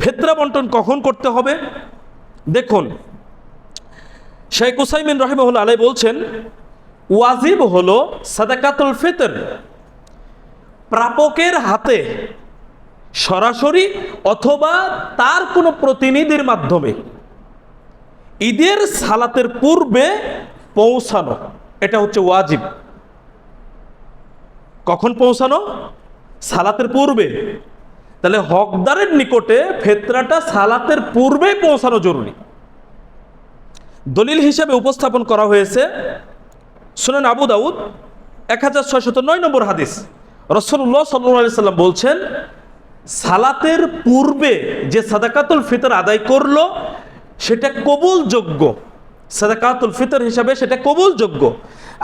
ফিতরা বন্টন কখন করতে হবে? দেখুন, শেখ উসাইমিন রাহিমাহুল্লাহ আলাইহি বলছেন, ওয়াজিব হলো সাদাকাতুল ফিতর প্রাপকের হাতে সরাসরি অথবা তার কোনো প্রতিনিধির মাধ্যমে ঈদের সালাতের পূর্বে পৌঁছানো। এটা হচ্ছে ওয়াজিব। কখন পৌঁছানো? সালাতের পূর্বে। তাহলে হকদারের নিকটে ফিতরাটা সালাতের পূর্বেই পৌঁছানো জরুরি। দলিল হিসেবে উপস্থাপন করা হয়েছে সুনান আবু দাউদ 1609 নম্বর হাদিস। রাসূলুল্লাহ সাল্লাল্লাহু আলাইহি সাল্লাম বলছেন, সালাতের পূর্বে যে সাদাকাতুল ফিতর আদায় করলো সেটা কবুলযোগ্য। সাদাকাতুল ফিতর হিসাবে সেটা কবুলযোগ্য।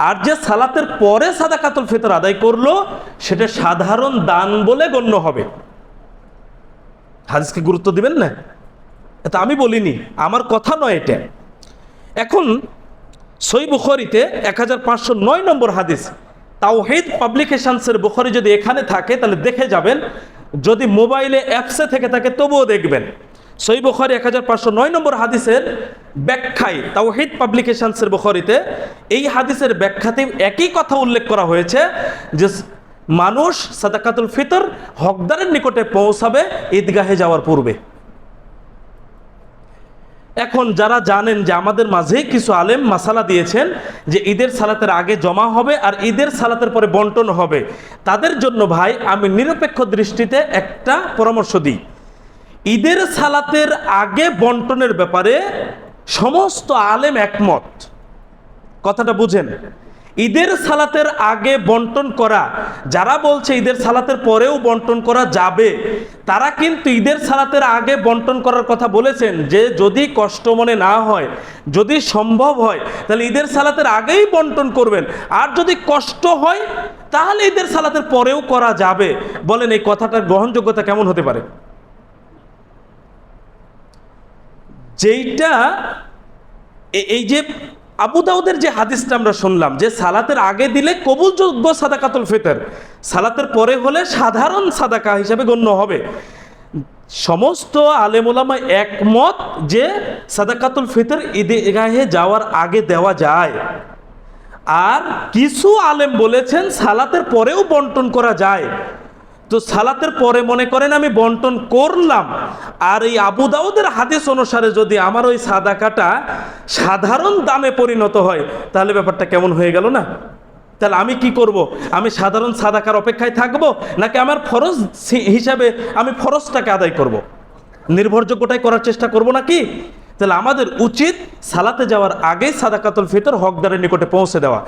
আর যে সালাতের পরে সাদাকাতুল ফিতর আদায় করলো সেটা সাধারণ দান বলে গণ্য হবে। হাদিসকে গুরুত্ব দিবেন না, এটা আমি বলিনি, আমার কথা নয় এটা। এখন সহিহ বুখারীতে 1509 নম্বর হাদিস, তাওহীদ পাবলিকেশনসের বুখারী যদি এখানে থাকে তাহলে দেখে যাবেন, যদি মোবাইলে অ্যাপসে থেকে থাকে তবুও দেখবেন। সহিহ বুখারী 1509 নম্বর হাদিসের ব্যাখ্যায় তাওহীদ পাবলিকেশনসের বুখারীতে এই হাদিসের ব্যাখ্যাতে একই কথা উল্লেখ করা হয়েছে যে মানুষ সাদাকাতুল ফিতর হকদারের নিকটে পৌঁছাবে ঈদগাহে যাওয়ার পূর্বে। এখন যারা জানেন যে আমাদের মাঝে কিছু আলেম মাসালা দিয়েছেন যে ঈদের সালাতের আগে জমা হবে আর ঈদের সালাতের পরে বন্টন হবে, তাদের জন্য ভাই আমি নিরপেক্ষ দৃষ্টিতে একটা পরামর্শ দিই। ঈদের সালাতের আগে বন্টনের ব্যাপারে সমস্ত আলেম একমত। কথাটা বুঝেন, ঈদের সালাতের আগে বন্টন করা, যারা বলছে ঈদের সালাতের পরেও বন্টন করা যাবে, তারা কিন্তু ঈদের সালাতের আগে বন্টন করার কথা বলেছেন যে যদি কষ্ট মনে না হয়, যদি সম্ভব হয় তাহলে ঈদের সালাতের আগেই বন্টন করবেন, আর যদি কষ্ট হয় তাহলে ঈদের সালাতের পরেও করা যাবে। বলেন এই কথাটার গ্রহণযোগ্যতা কেমন হতে পারে? যেইটা এই যে আবু দাউদের যে হাদিসটা আমরা শুনলাম যে সালাতের আগে দিলে কবুলযোগ্য সাদাকাতুল ফিতর, সালাতের পরে হলে সাধারণ সাদাকা হিসাবে গণ্য হবে। সমস্ত আলেম ওলামা একমত যে সাদাকাতুল ফিতর ঈদগাহে যাওয়ার আগে দেওয়া যায়। আর কিছু আলেম বলেছেন সালাতের পরেও বন্টন করা যায়। তো সালাতের পরে মনে করেন আমি বন্টন করলাম, আর এই আবু দাউদের হাদিস অনুসারে যদি আমার ওই সাদাকাটা সাধারণ দানে পরিণত হয় তাহলে ব্যাপারটা কেমন হয়ে গেল না? তাহলে আমি কি করব? আমি সাধারণ সাদাকার অপেক্ষায় থাকব, নাকি আমার ফরজ হিসাবে আমি ফরজটাকে আদায় করব? নির্ভরযোগ্যটাই করার চেষ্টা করব নাকি? তাহলে আমাদের উচিত সালাতে যাওয়ার আগে সাদাকাতুল ফিতর হকদারের নিকটে পৌঁছে দেওয়া।